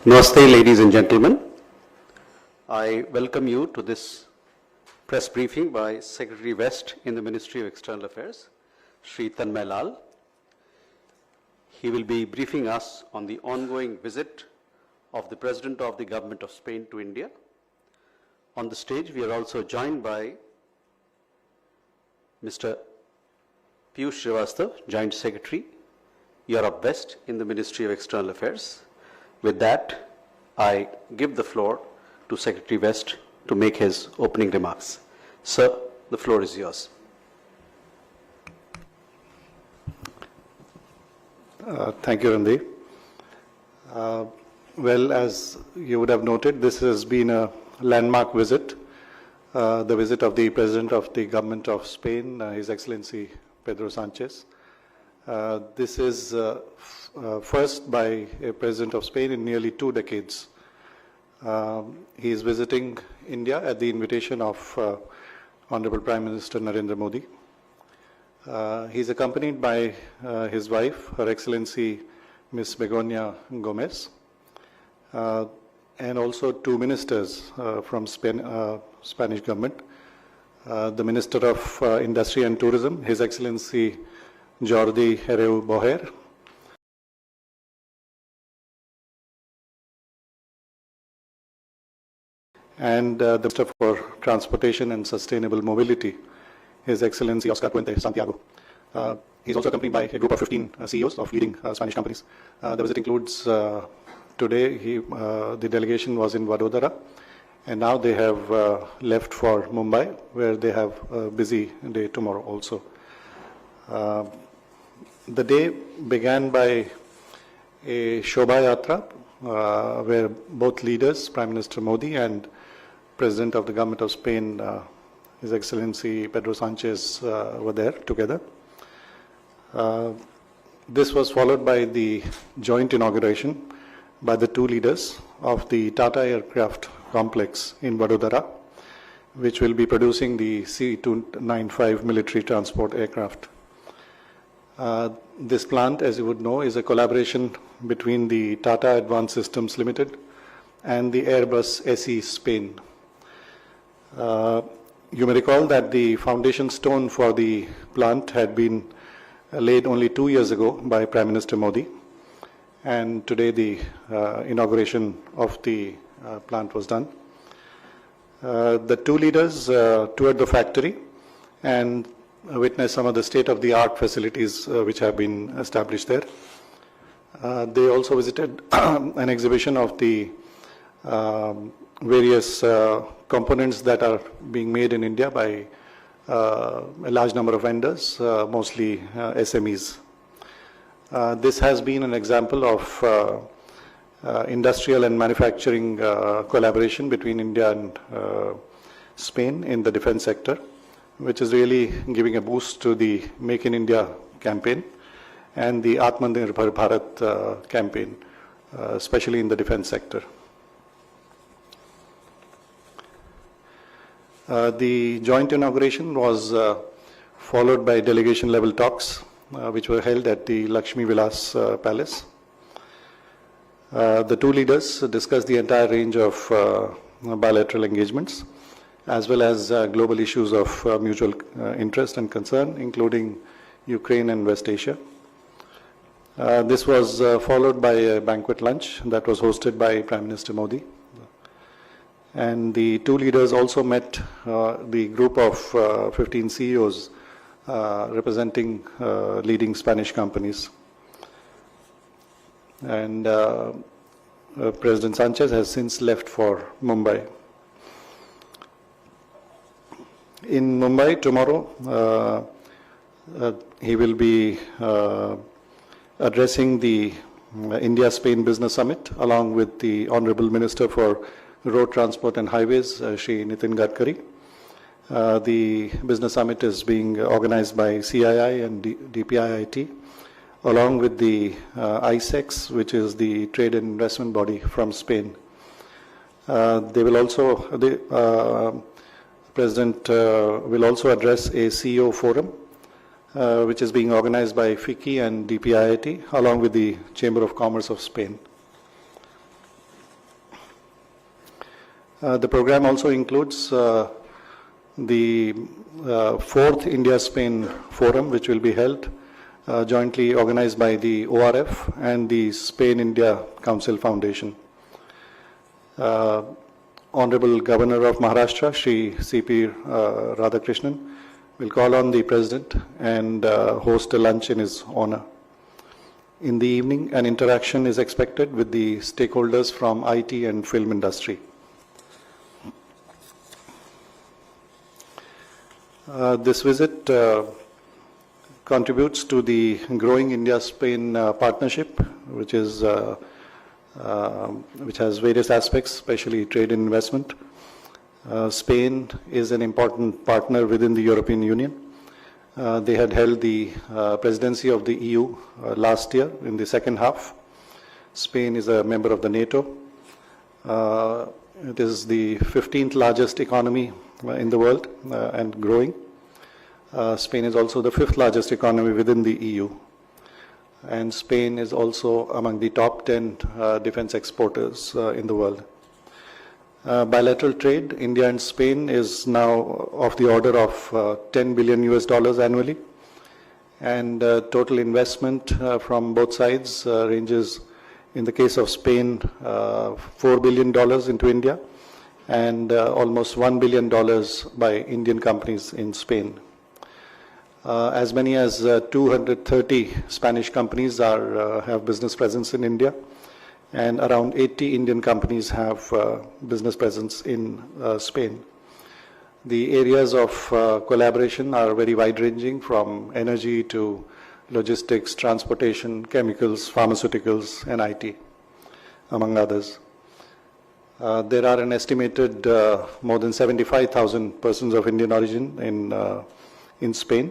Namaste, ladies and gentlemen. I welcome you to this press briefing by Secretary West in the Ministry of External Affairs, Shri Tanmay Lal. He will be briefing us on the ongoing visit of the President of the Government of Spain to India. On the stage, we are also joined by Mr. Piyush Srivastava, Joint Secretary, Europe West in the Ministry of External Affairs. With that, I give the floor to Secretary West to make his opening remarks. Sir, the floor is yours. Thank you, Randeep. Well, as you would have noted, this has been a landmark visit, the visit of the President of the Government of Spain, His Excellency Pedro Sanchez. This is first by a President of Spain in nearly 2 decades. He is visiting India at the invitation of Honorable Prime Minister Narendra Modi. He is accompanied by his wife, Her Excellency Ms. Begonia Gomez, and also 2 ministers from Spanish government. The Minister of Industry and Tourism, His Excellency Jordi Hereu Boher, and the Minister for Transportation and Sustainable Mobility, His Excellency Oscar Puente Santiago. He is also accompanied by a group of 15 CEOs of leading Spanish companies. The visit includes, today the delegation was in Vadodara, and now they have left for Mumbai, where they have a busy day tomorrow also. The day began by a Shobha Yatra, where both leaders, Prime Minister Modi and President of the Government of Spain, His Excellency Pedro Sanchez, were there together. This was followed by the joint inauguration by the 2 leaders of the Tata Aircraft Complex in Vadodara, which will be producing the C-295 military transport aircraft. This plant, as you would know, is a collaboration between the Tata Advanced Systems Limited and the Airbus SE Spain. You may recall that the foundation stone for the plant had been laid only 2 years ago by Prime Minister Modi, and today the inauguration of the plant was done. The 2 leaders toured the factory and witnessed some of the state-of-the-art facilities which have been established there. They also visited an exhibition of the various components that are being made in India by a large number of vendors, mostly SMEs. This has been an example of industrial and manufacturing collaboration between India and Spain in the defense sector, which is really giving a boost to the Make in India campaign and the Atmanirbhar Bharat campaign, especially in the defense sector. The joint inauguration was followed by delegation level talks, which were held at the Lakshmi Vilas Palace. The 2 leaders discussed the entire range of bilateral engagements, as well as global issues of mutual interest and concern, including Ukraine and West Asia. This was followed by a banquet lunch that was hosted by Prime Minister Modi. And the 2 leaders also met the group of 15 CEOs representing leading Spanish companies. And President Sanchez has since left for Mumbai. In Mumbai tomorrow, he will be addressing the India-Spain Business Summit along with the Honorable Minister for Road Transport and Highways, Shri Nitin Gadkari. The Business Summit is being organized by CII and DPIIT, along with the ISEX, which is the trade and investment body from Spain. They will also, the President will also address a CEO forum, which is being organized by FICCI and DPIIT, along with the Chamber of Commerce of Spain. The program also includes the fourth India-Spain Forum, which will be held jointly organized by the ORF and the Spain-India Council Foundation. Honorable Governor of Maharashtra, Shri C.P. Radhakrishnan, will call on the President and host a lunch in his honor. In the evening, an interaction is expected with the stakeholders from IT and film industry. This visit contributes to the growing India-Spain partnership, which has various aspects, especially trade and investment. Spain is an important partner within the European Union. They had held the presidency of the EU last year in the second half. Spain is a member of the NATO. It is the 15th largest economy in the world and growing. Spain is also the 5th largest economy within the EU. And Spain is also among the top 10 defense exporters in the world. Bilateral trade, India and Spain is now of the order of $10 billion annually. And total investment from both sides ranges, in the case of Spain, $4 billion into India and almost $1 billion by Indian companies in Spain. As many as 230 Spanish companies have business presence in India, and around 80 Indian companies have business presence in Spain. The areas of collaboration are very wide-ranging, from energy to logistics, transportation, chemicals, pharmaceuticals, and IT, among others. There are an estimated more than 75,000 persons of Indian origin in Spain.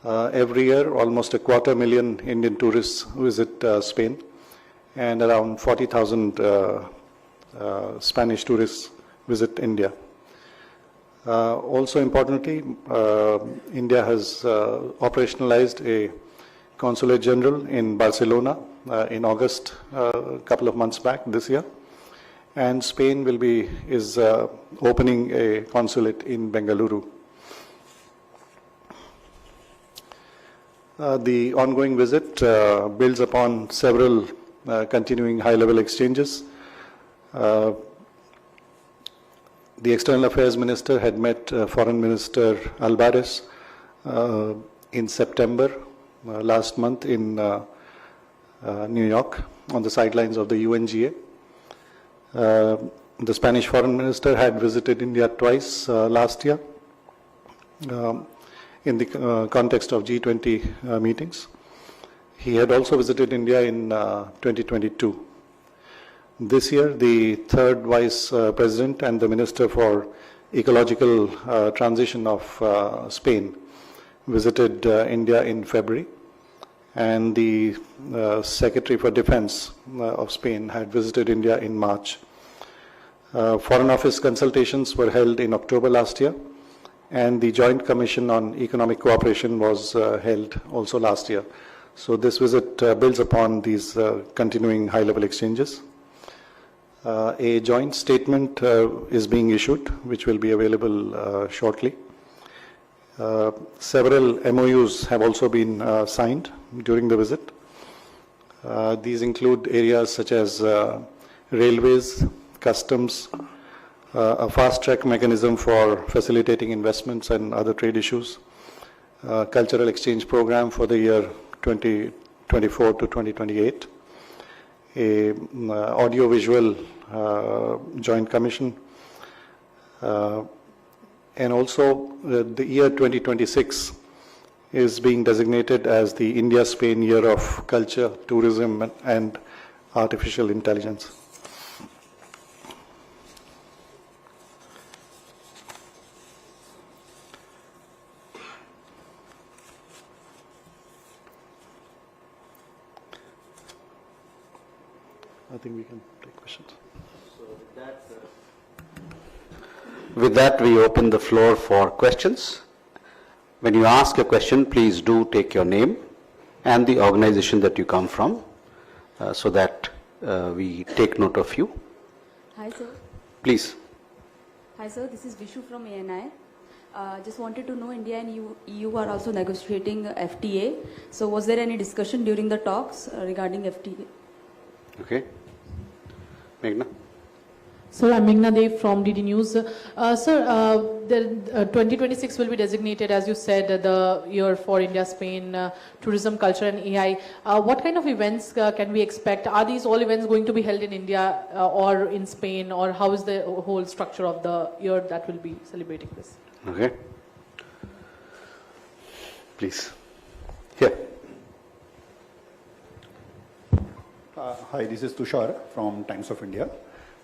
Every year, almost 250,000 Indian tourists visit Spain, and around 40,000 Spanish tourists visit India. Also importantly, India has operationalized a consulate general in Barcelona in August, a couple of months back this year, and Spain is opening a consulate in Bengaluru. The ongoing visit builds upon several continuing high-level exchanges. The External Affairs Minister had met Foreign Minister Alvarez in September last month in New York on the sidelines of the UNGA. The Spanish Foreign Minister had visited India twice last year in the context of G20 meetings. He had also visited India in 2022. This year, the third Vice President and the Minister for Ecological Transition of Spain visited India in February, and the Secretary for Defense of Spain had visited India in March. Foreign Office consultations were held in October last year, and the Joint Commission on Economic Cooperation was held also last year. So this visit builds upon these continuing high-level exchanges. A joint statement is being issued, which will be available shortly. Several MOUs have also been signed during the visit. These include areas such as railways, customs, a fast-track mechanism for facilitating investments and other trade issues, cultural exchange program for the year 2024 to 2028, a audio-visual joint commission, and also the year 2026 is being designated as the India-Spain Year of Culture, Tourism, and Artificial Intelligence. I think we can take questions. So with that, we open the floor for questions. When you ask a question, please do take your name and the organization that you come from, so that we take note of you. Hi, sir. Please. Hi sir, this is Vishu from ANI. Just wanted to know, India and EU are also negotiating FTA. So was there any discussion during the talks regarding FTA? Okay. Meghna? Sir, I'm Meghna Dev from DD News. Sir, 2026 will be designated, as you said, the year for India, Spain, tourism, culture and AI. What kind of events can we expect? Are these all events going to be held in India or in Spain, or how is the whole structure of the year that will be celebrating this? Okay. Please. Here. Hi, this is Tushar from Times of India.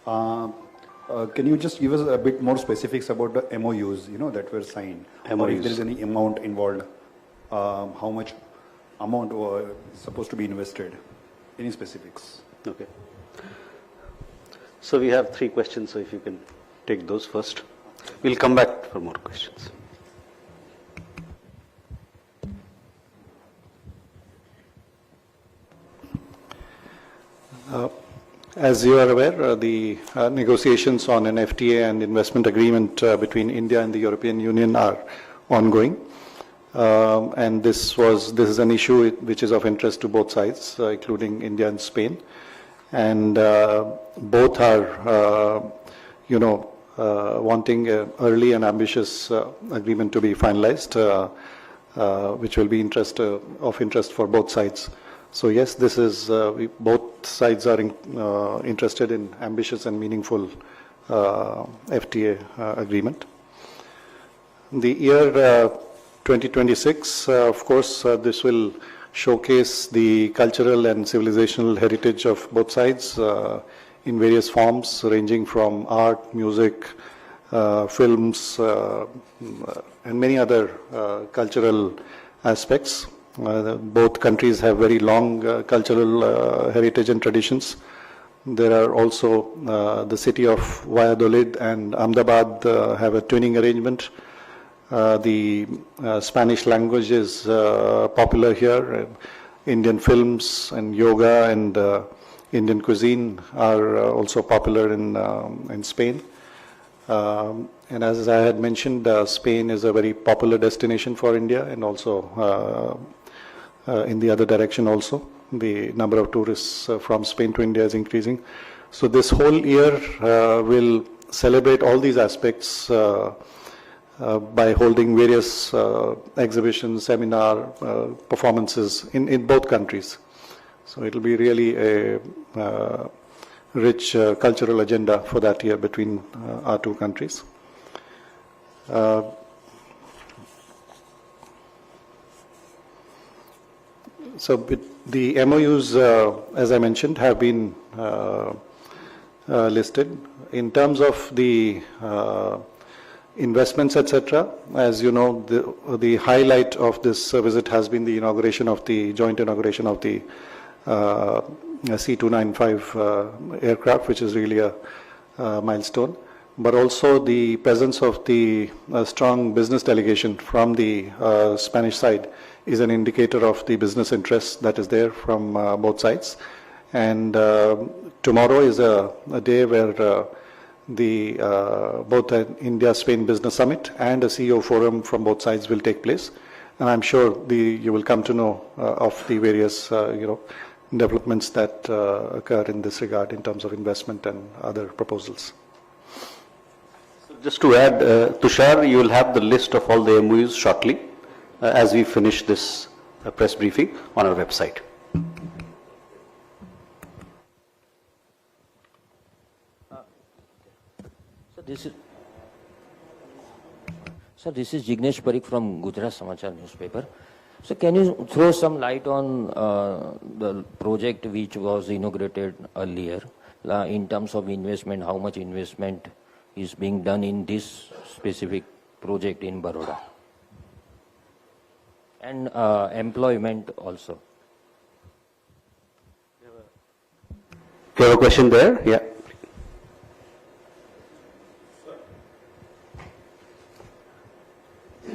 Can you just give us a bit more specifics about the MOUs, that were signed? Or if there is any amount involved, how much amount is supposed to be invested? Any specifics? Okay. So we have 3 questions, so if you can take those first. We'll come back for more questions. As you are aware, the negotiations on an FTA and investment agreement between India and the European Union are ongoing. And this is an issue which is of interest to both sides, including India and Spain. And both are, wanting an early and ambitious agreement to be finalized, which will be of interest for both sides. So yes, this is both sides are interested in ambitious and meaningful FTA agreement. The year 2026, of course, this will showcase the cultural and civilizational heritage of both sides in various forms, ranging from art, music, films, and many other cultural aspects. Both countries have very long cultural heritage and traditions. There are also the city of Valladolid and Ahmedabad have a twinning arrangement. The Spanish language is popular here. Indian films and yoga and Indian cuisine are also popular in Spain. And as I had mentioned, Spain is a very popular destination for India, and also in the other direction also. The number of tourists from Spain to India is increasing. So this whole year will celebrate all these aspects by holding various exhibitions, seminar, performances in both countries. So it will be really a rich cultural agenda for that year between our two countries. So the MOUs, as I mentioned, have been listed. In terms of the investments, etc., as you know, the highlight of this visit has been the joint inauguration of the C-295 aircraft, which is really a milestone. But also the presence of the strong business delegation from the Spanish side is an indicator of the business interest that is there from both sides. And tomorrow is a day where both an India-Spain Business Summit and a CEO forum from both sides will take place. And I'm sure you will come to know of the various developments that occur in this regard in terms of investment and other proposals. Just to add, Tushar, you will have the list of all the MOUs shortly as we finish this press briefing on our website. So this is Jignesh Parikh from Gujarat Samachar newspaper. So can you throw some light on the project which was inaugurated earlier in terms of investment, how much investment is being done in this specific project in Baroda? And employment also. You have a question there? Yeah.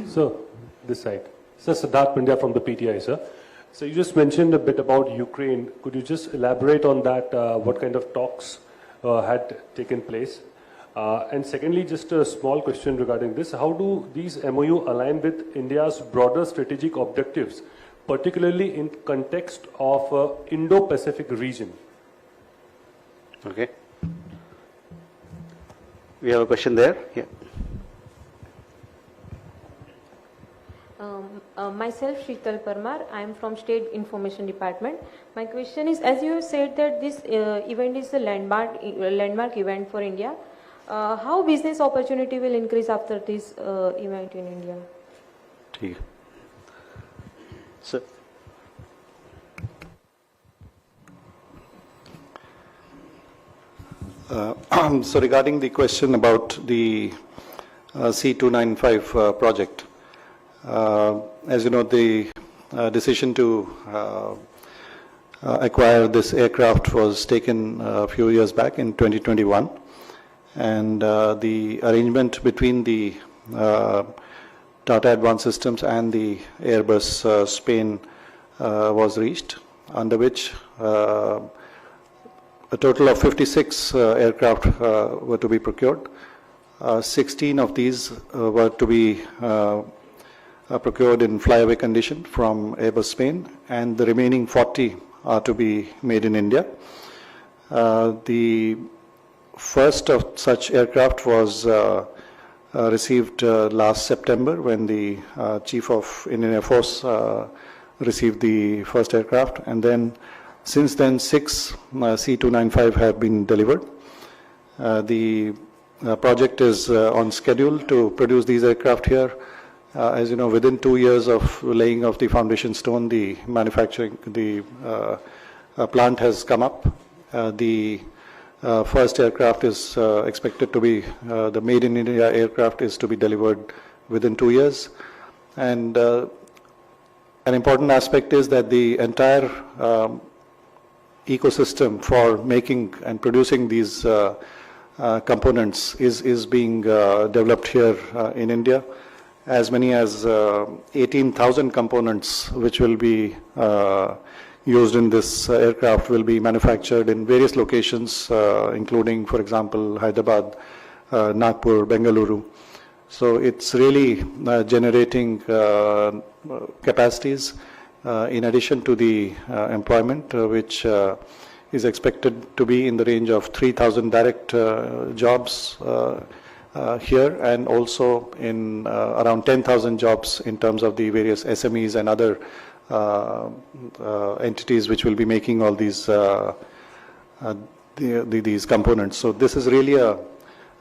So, this side. Sir, Siddharth Pandya from the PTI, sir. So you just mentioned a bit about Ukraine. Could you just elaborate on that? What kind of talks had taken place? And secondly, just a small question regarding this. How do these MOU align with India's broader strategic objectives, particularly in context of Indo-Pacific region? Okay. We have a question there. Yeah. Myself, Sheetal Parmar. I am from State Information Department. My question is, as you have said that this event is a landmark event for India, how business opportunity will increase after this event in India? ठीक है. Sir. So regarding the question about the C295 project, as you know, the decision to acquire this aircraft was taken a few years back in 2021, and the arrangement between the Tata Advanced Systems and the Airbus Spain was reached, under which a total of 56 aircraft were to be procured. 16 of these were to be procured in flyaway condition from Airbus Spain, and the remaining 40 are to be made in India. The first of such aircraft was received last September, when the Chief of Indian Air Force received the first aircraft, and then since then 6 C295 have been delivered. The project is on schedule to produce these aircraft here. As you know, within 2 years of laying of the foundation stone, the manufacturing, the plant has come up. The first aircraft is expected to be, the Made in India aircraft is to be delivered within 2 years. And an important aspect is that the entire ecosystem for making and producing these components is being developed here in India. As many as 18,000 components which will be used in this aircraft will be manufactured in various locations, including, for example, Hyderabad, Nagpur, Bengaluru. So it's really generating capacities in addition to the employment, which is expected to be in the range of 3,000 direct jobs here, and also in around 10,000 jobs in terms of the various SMEs and other entities which will be making all these these components. So this is really a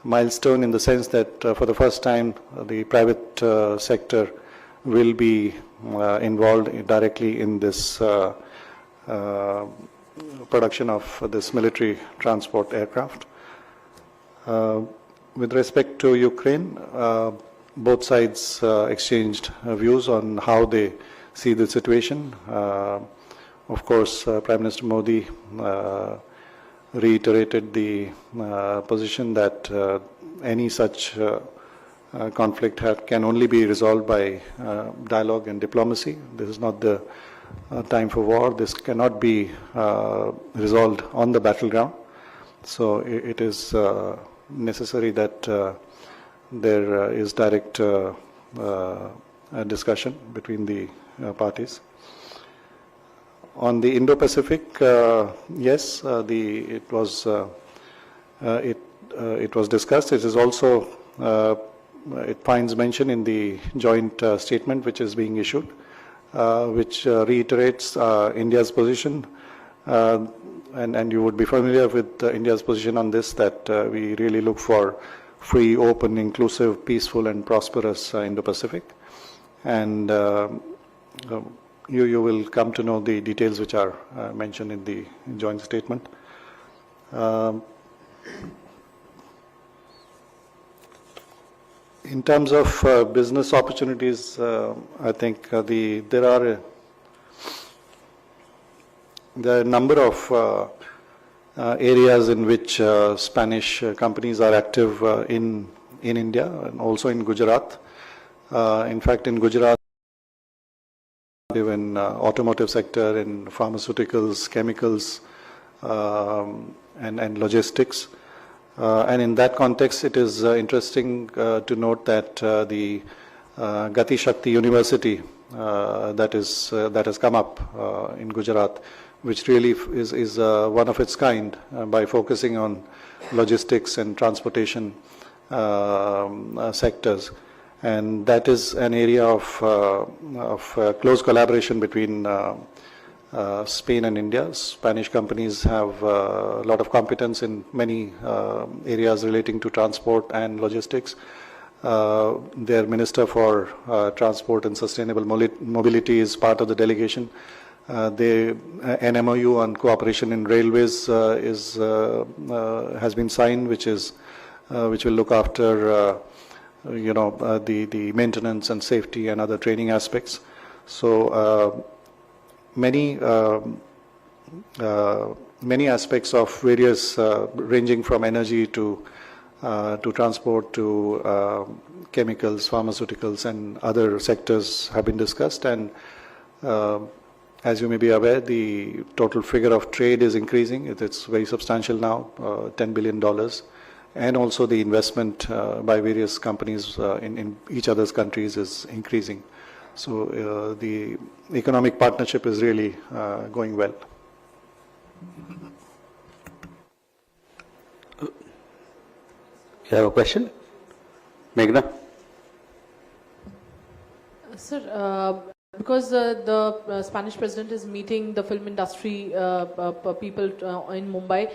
milestone in the sense that for the first time the private sector will be involved directly in this production of this military transport aircraft. With respect to Ukraine, both sides exchanged views on how they see the situation. Of course, Prime Minister Modi reiterated the position that any such conflict can only be resolved by dialogue and diplomacy. This is not the time for war. This cannot be resolved on the battleground. So it is necessary that there is direct discussion between the parties. On the Indo-Pacific, yes, it was discussed. It is also it finds mention in the joint statement which is being issued, which reiterates India's position, and you would be familiar with India's position on this, that we really look for free, open, inclusive, peaceful and prosperous Indo-Pacific. And you will come to know the details which are mentioned in the joint statement. In terms of business opportunities, I think there are a number of areas in which Spanish companies are active in India and also in Gujarat. In fact, in Gujarat, in automotive sector, in pharmaceuticals, chemicals, and logistics. And in that context, it is interesting to note that the Gati Shakti University that has come up in Gujarat, which really is one of its kind by focusing on logistics and transportation sectors. And that is an area of close collaboration between Spain and India. Spanish companies have a lot of competence in many areas relating to transport and logistics. Their Minister for Transport and Sustainable Mobility is part of the delegation. An MOU on cooperation in railways has been signed, which will look after the maintenance and safety and other training aspects. So many aspects of various ranging from energy to transport to chemicals, pharmaceuticals, and other sectors have been discussed. And as you may be aware, the total figure of trade is increasing. It's very substantial now, $10 billion. And also the investment by various companies in each other's countries is increasing. So the economic partnership is really going well. You have a question? Meghna? Sir, because the Spanish president is meeting the film industry people in Mumbai,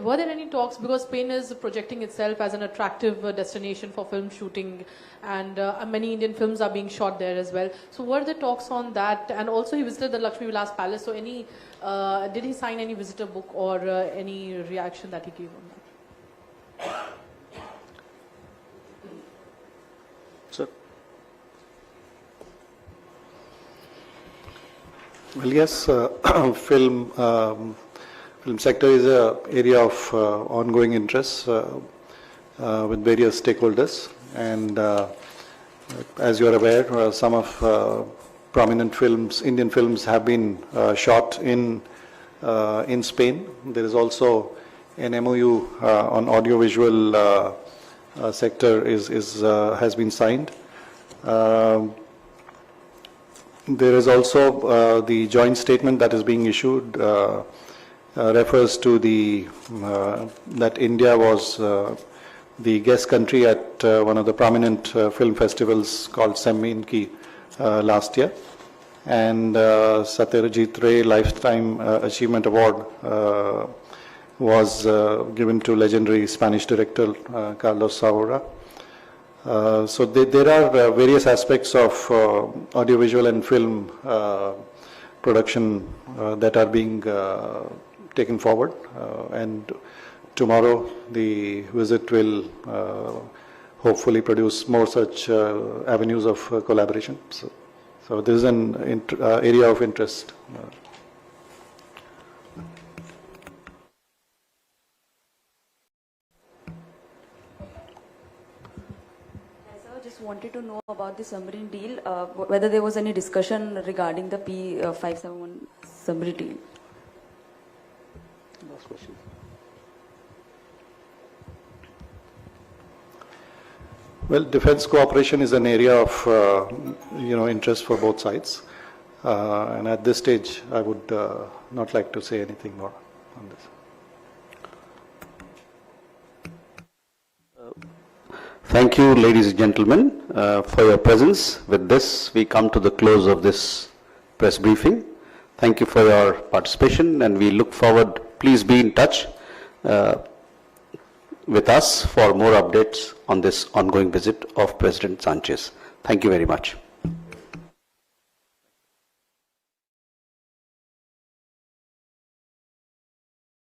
were there any talks, because Spain is projecting itself as an attractive destination for film shooting, and many Indian films are being shot there as well. So were there talks on that? And also he visited the Lakshmi Vilas Palace, so did he sign any visitor book or any reaction that he gave on that? Sir? Well, yes, film sector is an area of ongoing interest with various stakeholders, and as you are aware, some of prominent films, Indian films, have been shot in Spain. There is also an MOU on audiovisual sector has been signed. There is also the joint statement that is being issued refers to that India was the guest country at one of the prominent film festivals called Semminki last year, and Satyajit Ray Lifetime Achievement Award was given to legendary Spanish director Carlos Saura. So there are various aspects of audiovisual and film production that are being taken forward, and tomorrow the visit will hopefully produce more such avenues of collaboration. So this is an area of interest. Wanted to know about the submarine deal, whether there was any discussion regarding the P571 submarine deal. Last question. Well, defense cooperation is an area of interest for both sides, and at this stage, I would not like to say anything more on this. Thank you, ladies and gentlemen, for your presence. With this, we come to the close of this press briefing. Thank you for your participation, and we look forward. Please be in touch with us for more updates on this ongoing visit of President Sanchez. Thank you very much.